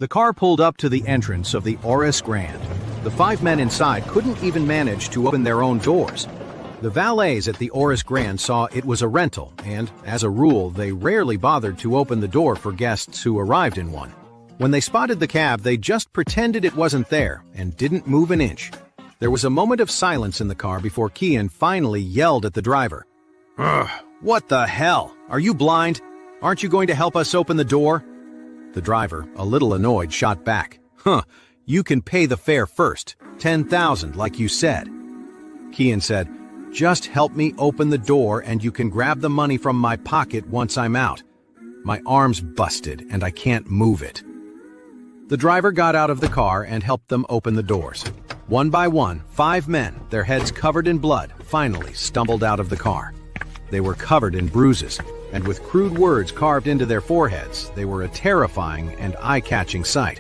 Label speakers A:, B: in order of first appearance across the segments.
A: The car pulled up to the entrance of the Aureus Grand. The 5 men inside couldn't even manage to open their own doors. The valets at the Aureus Grand saw it was a rental, and, as a rule, they rarely bothered to open the door for guests who arrived in one. When they spotted the cab, they just pretended it wasn't there and didn't move an inch. There was a moment of silence in the car before Kian finally yelled at the driver. "Ugh, what the hell? Are you blind? Aren't you going to help us open the door?" The driver, a little annoyed, shot back. You can pay the fare first, 10,000 like you said." Kian said, "Just help me open the door and you can grab the money from my pocket once I'm out. My arm's busted and I can't move it." The driver got out of the car and helped them open the doors. One by one, 5 men, their heads covered in blood, finally stumbled out of the car. They were covered in bruises, and with crude words carved into their foreheads, they were a terrifying and eye-catching sight.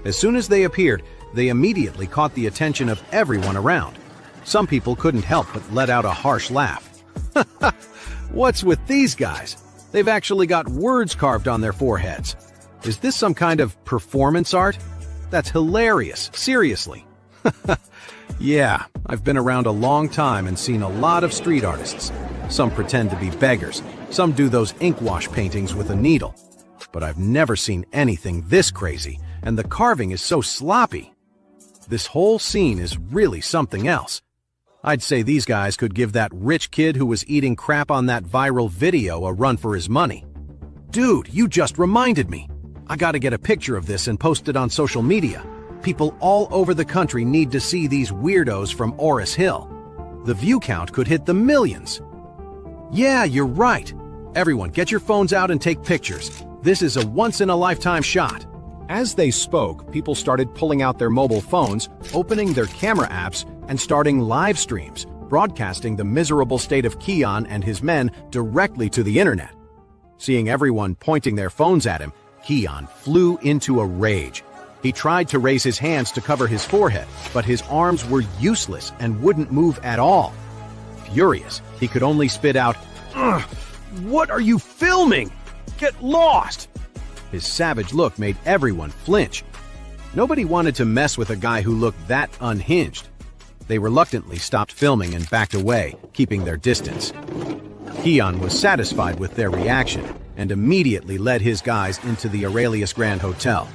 A: As soon as they appeared, they immediately caught the attention of everyone around. Some people couldn't help but let out a harsh laugh. What's with these guys? They've actually got words carved on their foreheads. Is this some kind of performance art? That's hilarious, seriously. Yeah, I've been around a long time and seen a lot of street artists. Some pretend to be beggars, some do those ink wash paintings with a needle. But I've never seen anything this crazy, and the carving is so sloppy. This whole scene is really something else. I'd say these guys could give that rich kid who was eating crap on that viral video a run for his money. Dude, you just reminded me. I gotta get a picture of this and post it on social media. People all over the country need to see these weirdos from Orris Hill. The view count could hit the millions. Yeah, you're right. Everyone, get your phones out and take pictures. This is a once-in-a-lifetime shot. As they spoke, people started pulling out their mobile phones, opening their camera apps, and starting live streams, broadcasting the miserable state of Kian and his men directly to the internet. Seeing everyone pointing their phones at him, Kian flew into a rage. He tried to raise his hands to cover his forehead, but his arms were useless and wouldn't move at all. Furious, he could only spit out, "Ugh, what are you filming? Get lost!" His savage look made everyone flinch. Nobody wanted to mess with a guy who looked that unhinged. They reluctantly stopped filming and backed away, keeping their distance. Kian was satisfied with their reaction and immediately led his guys into the Aureus Grand Hotel.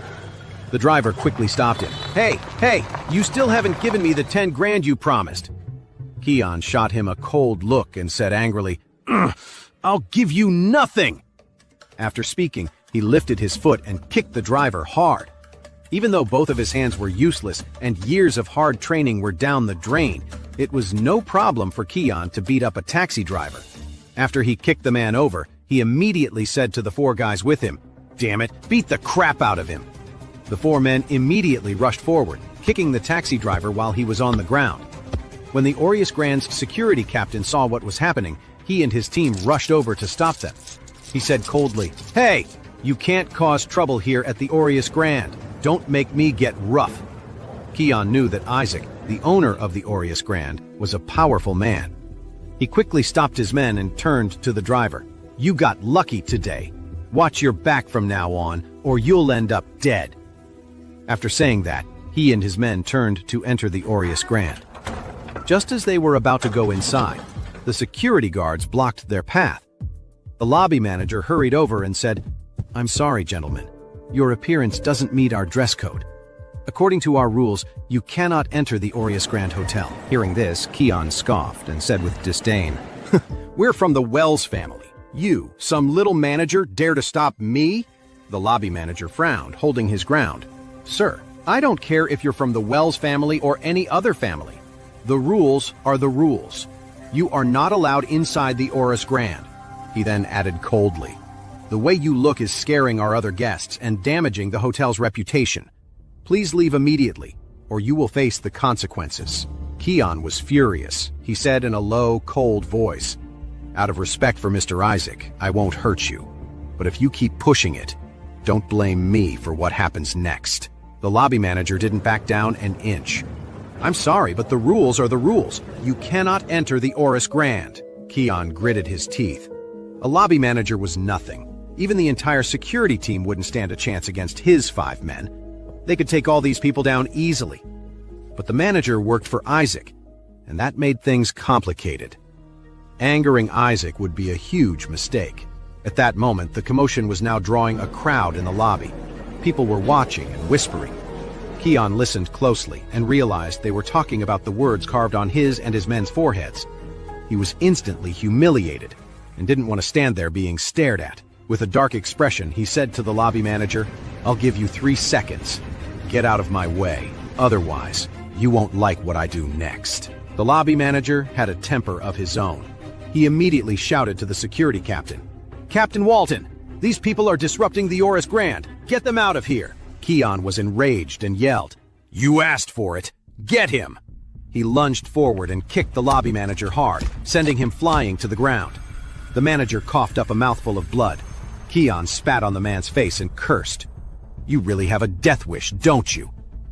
A: The driver quickly stopped him. Hey, you still haven't given me the 10 grand you promised." Kian shot him a cold look and said angrily, "I'll give you nothing." After speaking, he lifted his foot and kicked the driver hard. Even though both of his hands were useless and years of hard training were down the drain, it was no problem for Kian to beat up a taxi driver. After he kicked the man over, he immediately said to the 4 guys with him, "Damn it, beat the crap out of him." The 4 men immediately rushed forward, kicking the taxi driver while he was on the ground. When the Aureus Grand's security captain saw what was happening, he and his team rushed over to stop them. He said coldly, "Hey, you can't cause trouble here at the Aureus Grand. Don't make me get rough." Kian knew that Isaac, the owner of the Aureus Grand, was a powerful man. He quickly stopped his men and turned to the driver. "You got lucky today. Watch your back from now on, or you'll end up dead." After saying that, he and his men turned to enter the Aureus Grand. Just as they were about to go inside, the security guards blocked their path. The lobby manager hurried over and said, "I'm sorry, gentlemen. Your appearance doesn't meet our dress code. According to our rules, you cannot enter the Aureus Grand Hotel." Hearing this, Kian scoffed and said with disdain, "We're from the Wells family. You, some little manager, dare to stop me?" The lobby manager frowned, holding his ground. "Sir, I don't care if you're from the Wells family or any other family. The rules are the rules. You are not allowed inside the Aureus Grand." He then added coldly, "The way you look is scaring our other guests and damaging the hotel's reputation. Please leave immediately, or you will face the consequences." Kian was furious. He said in a low, cold voice, "Out of respect for Mr. Isaac, I won't hurt you. But if you keep pushing it, don't blame me for what happens next." The lobby manager didn't back down an inch. "I'm sorry, but the rules are the rules. You cannot enter the Aureus Grand." Kian gritted his teeth. A lobby manager was nothing. Even the entire security team wouldn't stand a chance against his 5 men. They could take all these people down easily. But the manager worked for Isaac, and that made things complicated. Angering Isaac would be a huge mistake. At that moment, the commotion was now drawing a crowd in the lobby. People were watching and whispering. Kian listened closely and realized they were talking about the words carved on his and his men's foreheads. He was instantly humiliated and didn't want to stand there being stared at. With a dark expression, he said to the lobby manager, "I'll give you 3 seconds. Get out of my way. Otherwise, you won't like what I do next." The lobby manager had a temper of his own. He immediately shouted to the security captain, "Captain Walton, these people are disrupting the Aureus Grand. Get them out of here." Kian was enraged and yelled, "You asked for it. Get him!" He lunged forward and kicked the lobby manager hard, sending him flying to the ground. The manager coughed up a mouthful of blood. Kian spat on the man's face and cursed. "You really have a death wish, don't you?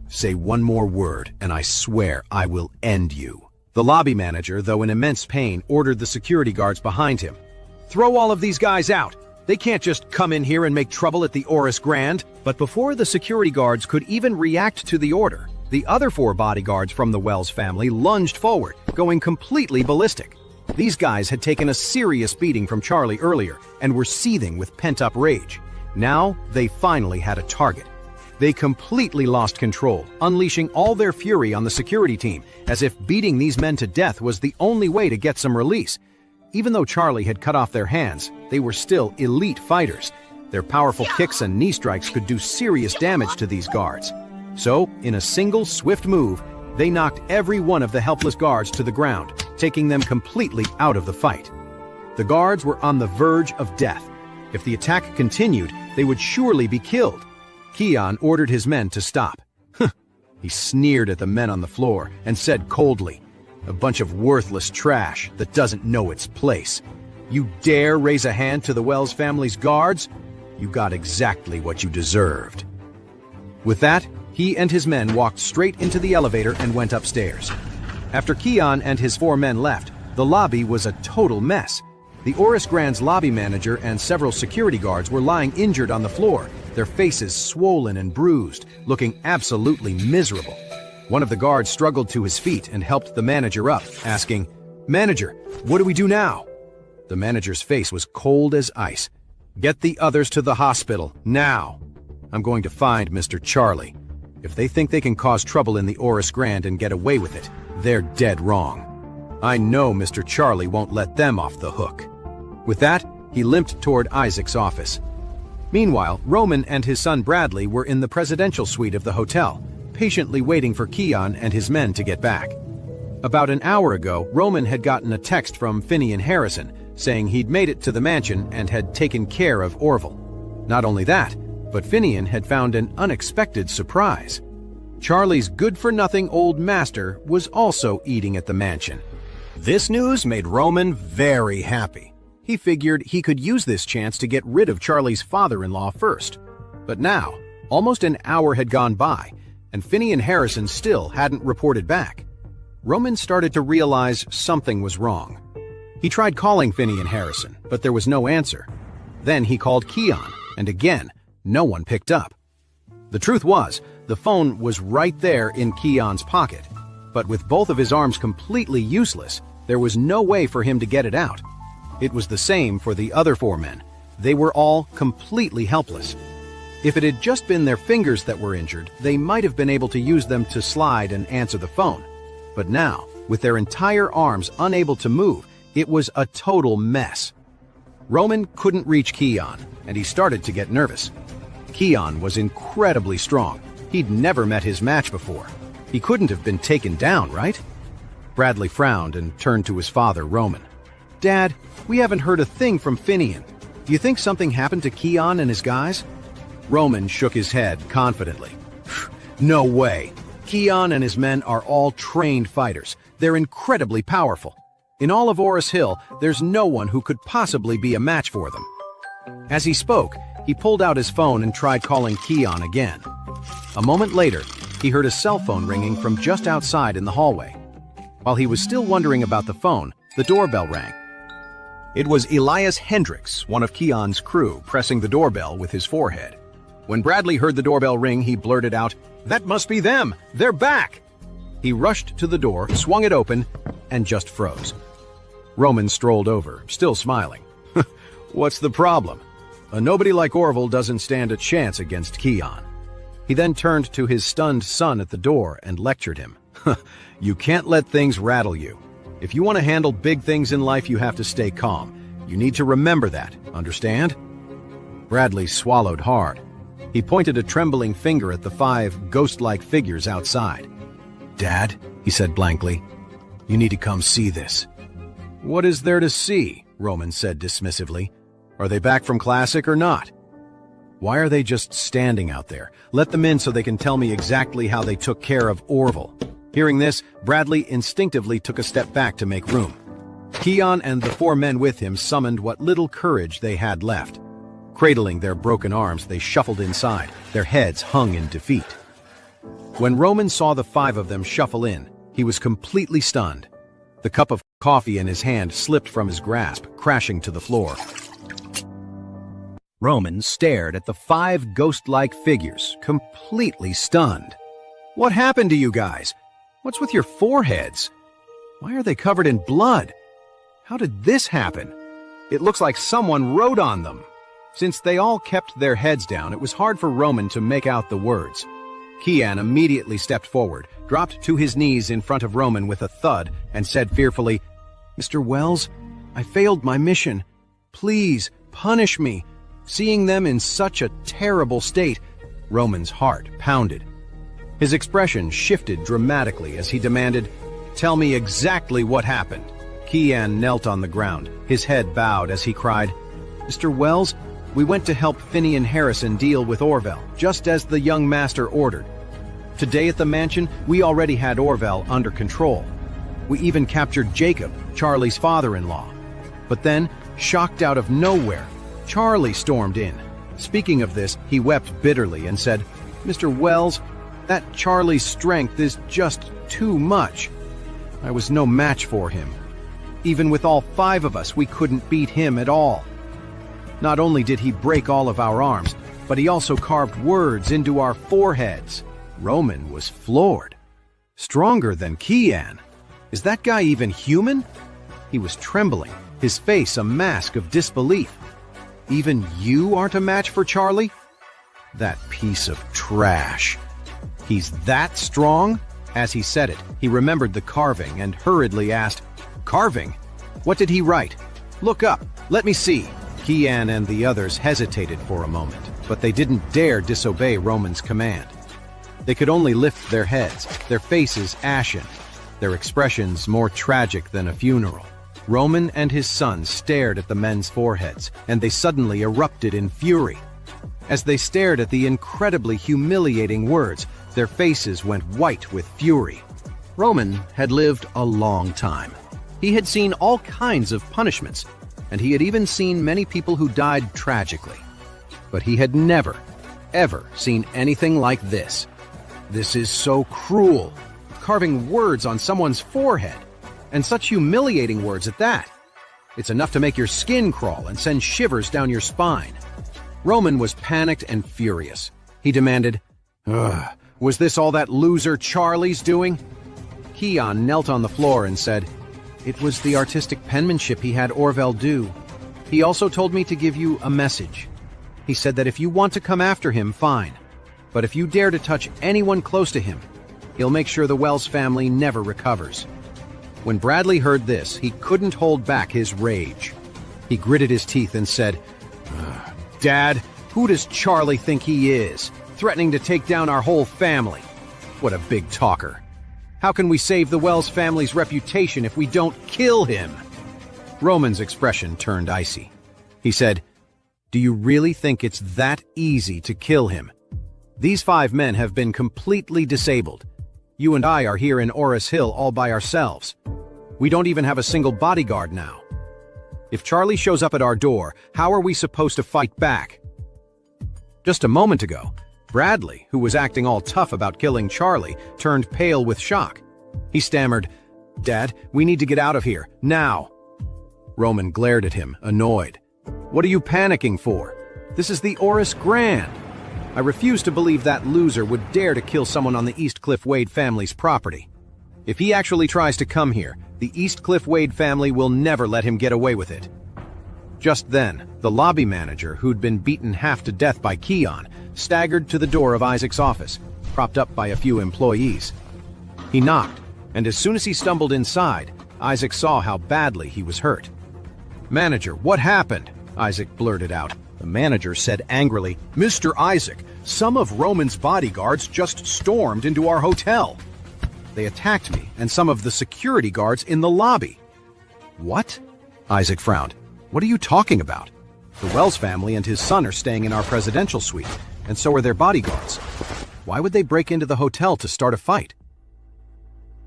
A: Say one more word, and I swear I will end you." The lobby manager, though in immense pain, ordered the security guards behind him. "Throw all of these guys out! They can't just come in here and make trouble at the Aureus Grand." But before the security guards could even react to the order, the other 4 bodyguards from the Wells family lunged forward, going completely ballistic. These guys had taken a serious beating from Charlie earlier and were seething with pent-up rage. Now, they finally had a target. They completely lost control, unleashing all their fury on the security team, as if beating these men to death was the only way to get some release. Even though Charlie had cut off their hands, they were still elite fighters. Their powerful kicks and knee strikes could do serious damage to these guards. So, in a single swift move, they knocked every one of the helpless guards to the ground, taking them completely out of the fight. The guards were on the verge of death. If the attack continued, they would surely be killed. Kian ordered his men to stop. He sneered at the men on the floor and said coldly, "A bunch of worthless trash that doesn't know its place. You dare raise a hand to the Wells family's guards? You got exactly what you deserved." With that, he and his men walked straight into the elevator and went upstairs. After Kian and his 4 men left, the lobby was a total mess. The Aureus Grand's lobby manager and several security guards were lying injured on the floor, their faces swollen and bruised, looking absolutely miserable. One of the guards struggled to his feet and helped the manager up, asking, "Manager, what do we do now?" The manager's face was cold as ice. "Get the others to the hospital, now. I'm going to find Mr. Charlie. If they think they can cause trouble in the Aureus Grand and get away with it, they're dead wrong. I know Mr. Charlie won't let them off the hook." With that, he limped toward Isaac's office. Meanwhile, Roman and his son Bradley were in the presidential suite of the hotel, patiently waiting for Kian and his men to get back. About an hour ago, Roman had gotten a text from Finian Harrison saying he'd made it to the mansion and had taken care of Orville. Not only that, but Finian had found an unexpected surprise. Charlie's good-for-nothing old master was also eating at the mansion. This news made Roman very happy. He figured he could use this chance to get rid of Charlie's father-in-law first. But now, almost an hour had gone by, and Finian Harrison still hadn't reported back. Roman started to realize something was wrong. He tried calling Finian Harrison, but there was no answer. Then he called Kian, and again, no one picked up. The truth was, the phone was right there in Kian's pocket, but with both of his arms completely useless, there was no way for him to get it out. It was the same for the other 4 men. They were all completely helpless. If it had just been their fingers that were injured, they might have been able to use them to slide and answer the phone. But now, with their entire arms unable to move, it was a total mess. Roman couldn't reach Kian, and he started to get nervous. Kian was incredibly strong. He'd never met his match before. He couldn't have been taken down, right? Bradley frowned and turned to his father, Roman. "Dad, we haven't heard a thing from Finian. Do you think something happened to Kian and his guys?" Roman shook his head confidently. "No way. Kian and his men are all trained fighters. They're incredibly powerful. In all of Orris Hill, there's no one who could possibly be a match for them." As he spoke, he pulled out his phone and tried calling Kian again. A moment later, he heard a cell phone ringing from just outside in the hallway. While he was still wondering about the phone, the doorbell rang. It was Elias Hendricks, one of Kian's crew, pressing the doorbell with his forehead. When Bradley heard the doorbell ring, he blurted out, "That must be them! They're back!" He rushed to the door, swung it open, and just froze. Roman strolled over, still smiling. "What's the problem? A nobody like Orville doesn't stand a chance against Kian." He then turned to his stunned son at the door and lectured him. "You can't let things rattle you. If you want to handle big things in life, you have to stay calm. You need to remember that, understand?" Bradley swallowed hard. He pointed a trembling finger at the 5 ghost-like figures outside. "Dad," he said blankly, "you need to come see this." "What is there to see?" Roman said dismissively. "Are they back from Classic or not? Why are they just standing out there? Let them in so they can tell me exactly how they took care of Orville." Hearing this, Bradley instinctively took a step back to make room. Kian and the 4 men with him summoned what little courage they had left. Cradling their broken arms, they shuffled inside, their heads hung in defeat. When Roman saw the 5 of them shuffle in, he was completely stunned. The cup of coffee in his hand slipped from his grasp, crashing to the floor. Roman stared at the 5 ghost-like figures, completely stunned. "What happened to you guys? What's with your foreheads? Why are they covered in blood? How did this happen? It looks like someone wrote on them." Since they all kept their heads down, it was hard for Roman to make out the words. Kian immediately stepped forward, dropped to his knees in front of Roman with a thud, and said fearfully, "Mr. Wells, I failed my mission. Please, punish me." Seeing them in such a terrible state, Roman's heart pounded. His expression shifted dramatically as he demanded, "Tell me exactly what happened." Kian knelt on the ground, his head bowed as he cried, "Mr. Wells, we went to help Finney and Harrison deal with Orville, just as the young master ordered. Today at the mansion, we already had Orville under control. We even captured Jacob, Charlie's father-in-law. But then, shocked out of nowhere, Charlie stormed in. Speaking of this, he wept bitterly and said, 'Mr. Wells, that Charlie's strength is just too much. I was no match for him. Even with all 5 of us, we couldn't beat him at all. Not only did he break all of our arms, but he also carved words into our foreheads.'" Roman was floored. Stronger than Kian? Is that guy even human? He was trembling, his face a mask of disbelief. "Even you aren't a match for Charlie? That piece of trash. He's that strong?" As he said it, he remembered the carving and hurriedly asked, "Carving? What did he write? Look up, let me see." Kian and the others hesitated for a moment, but they didn't dare disobey Roman's command. They could only lift their heads, their faces ashen, their expressions more tragic than a funeral. Roman and his son stared at the men's foreheads, and they suddenly erupted in fury. As they stared at the incredibly humiliating words, their faces went white with fury. Roman had lived a long time. He had seen all kinds of punishments, and he had even seen many people who died tragically. But he had never, ever seen anything like this. This is so cruel, carving words on someone's forehead, and such humiliating words at that. It's enough to make your skin crawl and send shivers down your spine. Roman was panicked and furious. He demanded, "Ugh, was this all that loser Charlie's doing?" Kian knelt on the floor and said, "It was the artistic penmanship he had Orville do. He also told me to give you a message. He said that if you want to come after him, fine. But if you dare to touch anyone close to him, he'll make sure the Wells family never recovers." When Bradley heard this, he couldn't hold back his rage. He gritted his teeth and said, "Dad, who does Charlie think he is? Threatening to take down our whole family. What a big talker. How can we save the Wells family's reputation if we don't kill him?" Roman's expression turned icy. He said, "Do you really think it's that easy to kill him? These 5 men have been completely disabled. You and I are here in Orris Hill all by ourselves. We don't even have a single bodyguard now. If Charlie shows up at our door, how are we supposed to fight back?" Just a moment ago, Bradley, who was acting all tough about killing Charlie, turned pale with shock. He stammered, "Dad, we need to get out of here, now." Roman glared at him, annoyed. "What are you panicking for? This is the Aureus Grand. I refuse to believe that loser would dare to kill someone on the East Cliff Wade family's property. If he actually tries to come here, the East Cliff Wade family will never let him get away with it." Just then, the lobby manager, who'd been beaten half to death by Kian, staggered to the door of Isaac's office, propped up by a few employees. He knocked, and as soon as he stumbled inside, Isaac saw how badly he was hurt. "Manager, what happened?" Isaac blurted out. The manager said angrily, "Mr. Isaac, some of Roman's bodyguards just stormed into our hotel. They attacked me and some of the security guards in the lobby." "What?" Isaac frowned. "What are you talking about? The Wells family and his son are staying in our presidential suite, and so are their bodyguards. Why would they break into the hotel to start a fight?"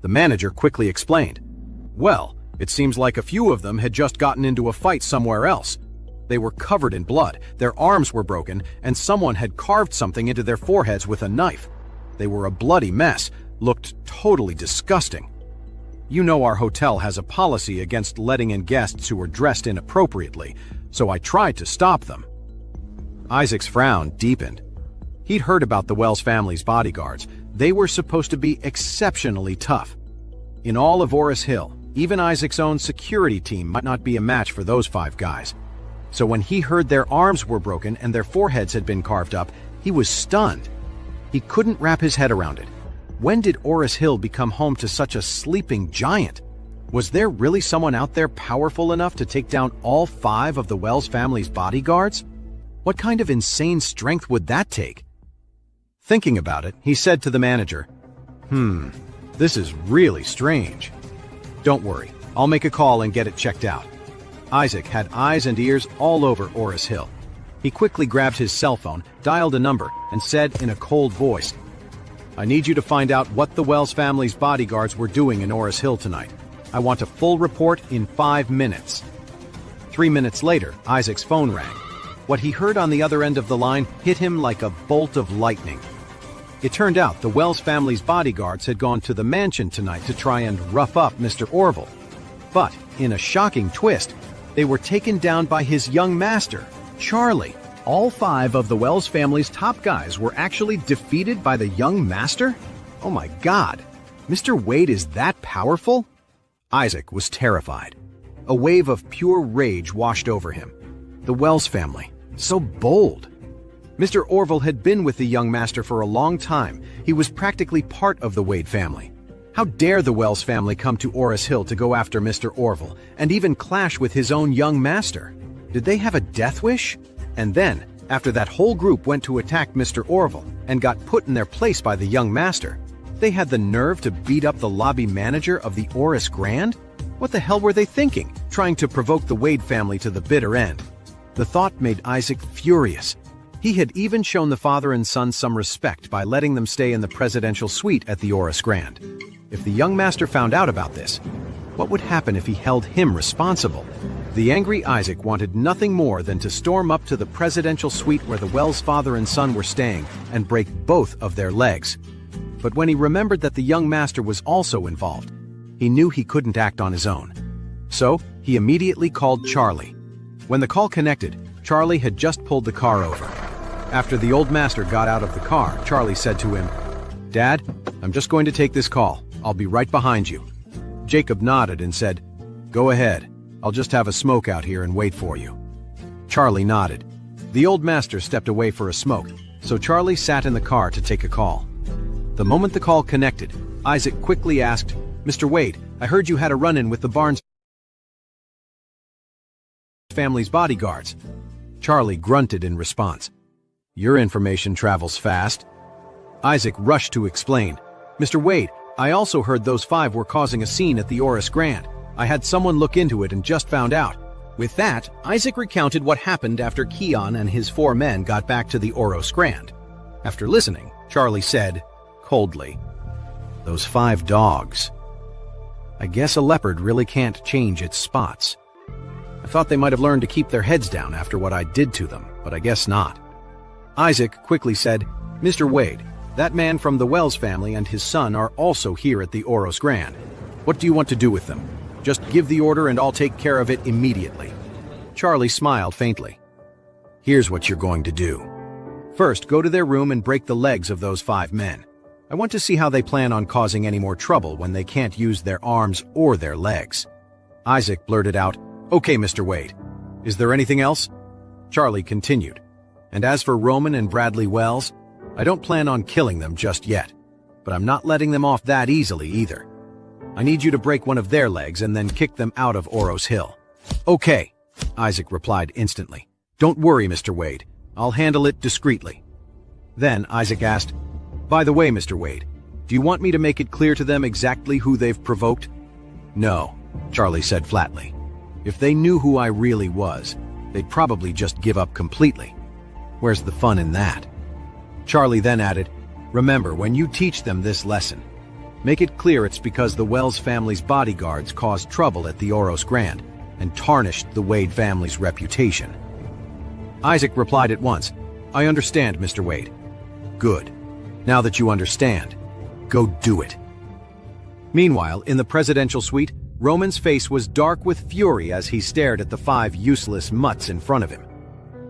A: The manager quickly explained. "Well, it seems like a few of them had just gotten into a fight somewhere else. They were covered in blood, their arms were broken, and someone had carved something into their foreheads with a knife. They were a bloody mess, looked totally disgusting. You know our hotel has a policy against letting in guests who are dressed inappropriately, so I tried to stop them." Isaac's frown deepened. He'd heard about the Wells family's bodyguards. They were supposed to be exceptionally tough. In all of Orris Hill, even Isaac's own security team might not be a match for those 5 guys. So when he heard their arms were broken and their foreheads had been carved up, he was stunned. He couldn't wrap his head around it. When did Orris Hill become home to such a sleeping giant? Was there really someone out there powerful enough to take down all 5 of the Wells family's bodyguards? What kind of insane strength would that take? Thinking about it, he said to the manager, This is really strange. Don't worry, I'll make a call and get it checked out." Isaac had eyes and ears all over Orris Hill. He quickly grabbed his cell phone, dialed a number, and said in a cold voice, "I need you to find out what the Wells family's bodyguards were doing in Orris Hill tonight. I want a full report in 5 minutes." 3 minutes later, Isaac's phone rang. What he heard on the other end of the line hit him like a bolt of lightning. It turned out the Wells family's bodyguards had gone to the mansion tonight to try and rough up Mr. Orville. But, in a shocking twist, they were taken down by his young master, Charlie. All 5 of the Wells family's top guys were actually defeated by the young master? Oh my God! Mr. Wade is that powerful? Isaac was terrified. A wave of pure rage washed over him. The Wells family, so bold. Mr. Orville had been with the young master for a long time. He was practically part of the Wade family. How dare the Wells family come to Orris Hill to go after Mr. Orville, and even clash with his own young master? Did they have a death wish? And then, after that whole group went to attack Mr. Orville and got put in their place by the young master, they had the nerve to beat up the lobby manager of the Aureus Grand? What the hell were they thinking, trying to provoke the Wade family to the bitter end? The thought made Isaac furious. He had even shown the father and son some respect by letting them stay in the presidential suite at the Aureus Grand. If the young master found out about this, what would happen if he held him responsible? The angry Isaac wanted nothing more than to storm up to the presidential suite where the Wells father and son were staying and break both of their legs. But when he remembered that the young master was also involved, he knew he couldn't act on his own. So, he immediately called Charlie. When the call connected, Charlie had just pulled the car over. After the old master got out of the car, Charlie said to him, "Dad, I'm just going to take this call. I'll be right behind you." Jacob nodded and said, "Go ahead. I'll just have a smoke out here and wait for you." Charlie nodded. The old master stepped away for a smoke, so Charlie sat in the car to take a call. The moment the call connected, Isaac quickly asked, "Mr. Wade, I heard you had a run-in with the Barnes family's bodyguards." Charlie grunted in response. "Your information travels fast." Isaac rushed to explain. "Mr. Wade, I also heard those 5 were causing a scene at the Aureus Grand. I had someone look into it and just found out." With that, Isaac recounted what happened after Kian and his 4 men got back to the Aureus Grand. After listening, Charlie said, coldly, "Those 5 dogs. I guess a leopard really can't change its spots. I thought they might have learned to keep their heads down after what I did to them, but I guess not." Isaac quickly said, "Mr. Wade, that man from the Wells family and his son are also here at the Aureus Grand. What do you want to do with them?" Just give the order and I'll take care of it immediately. Charlie smiled faintly. Here's what you're going to do. First, go to their room and break the legs of those 5 men. I want to see how they plan on causing any more trouble when they can't use their arms or their legs. Isaac blurted out, "Okay, Mr. Wade. Is there anything else?" Charlie continued, "And as for Roman and Bradley Wells, I don't plan on killing them just yet, but I'm not letting them off that easily either. I need you to break one of their legs and then kick them out of Aureus Hill." "Okay," Isaac replied instantly. "Don't worry, Mr. Wade. I'll handle it discreetly." Then Isaac asked, "By the way, Mr. Wade, do you want me to make it clear to them exactly who they've provoked?" "No," Charlie said flatly. "If they knew who I really was, they'd probably just give up completely. Where's the fun in that?" Charlie then added, "Remember, when you teach them this lesson, make it clear it's because the Wells family's bodyguards caused trouble at the Aureus Grand and tarnished the Wade family's reputation." Isaac replied at once, "I understand, Mr. Wade." "Good. Now that you understand, go do it." Meanwhile, in the presidential suite, Roman's face was dark with fury as he stared at the 5 useless mutts in front of him.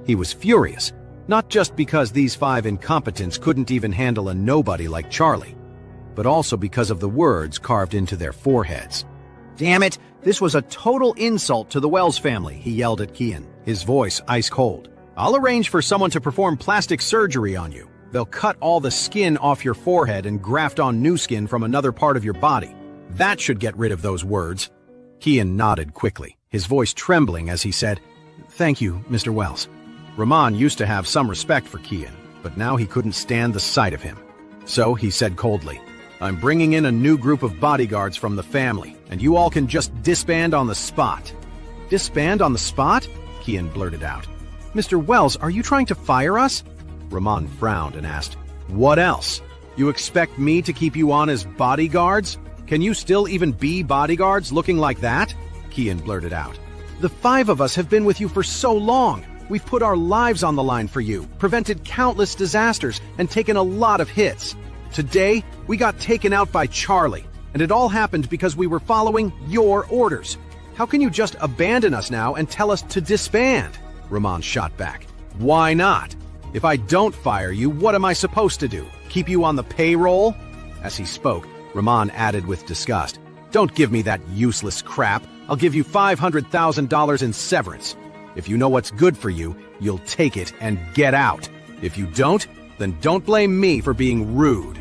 A: He was furious, not just because these 5 incompetents couldn't even handle a nobody like Charlie, but also because of the words carved into their foreheads. "Damn it! This was a total insult to the Wells family," he yelled at Kian, his voice ice cold. "I'll arrange for someone to perform plastic surgery on you. They'll cut all the skin off your forehead and graft on new skin from another part of your body. That should get rid of those words." Kian nodded quickly, his voice trembling as he said, "Thank you, Mr. Wells." Rahman used to have some respect for Kian, but now he couldn't stand the sight of him. So he said coldly, "I'm bringing in a new group of bodyguards from the family, and you all can just disband on the spot." "Disband on the spot?" Kian blurted out. "Mr. Wells, are you trying to fire us?" Rahman frowned and asked, "What else? You expect me to keep you on as bodyguards? Can you still even be bodyguards looking like that?" Kian blurted out. "The 5 of us have been with you for so long. We've put our lives on the line for you, prevented countless disasters, and taken a lot of hits. Today, we got taken out by Charlie, and it all happened because we were following your orders. How can you just abandon us now and tell us to disband?" Rahman shot back. "Why not? If I don't fire you, what am I supposed to do? Keep you on the payroll?" As he spoke, Rahman added with disgust, "Don't give me that useless crap. I'll give you $500,000 in severance. If you know what's good for you, you'll take it and get out. If you don't, then don't blame me for being rude."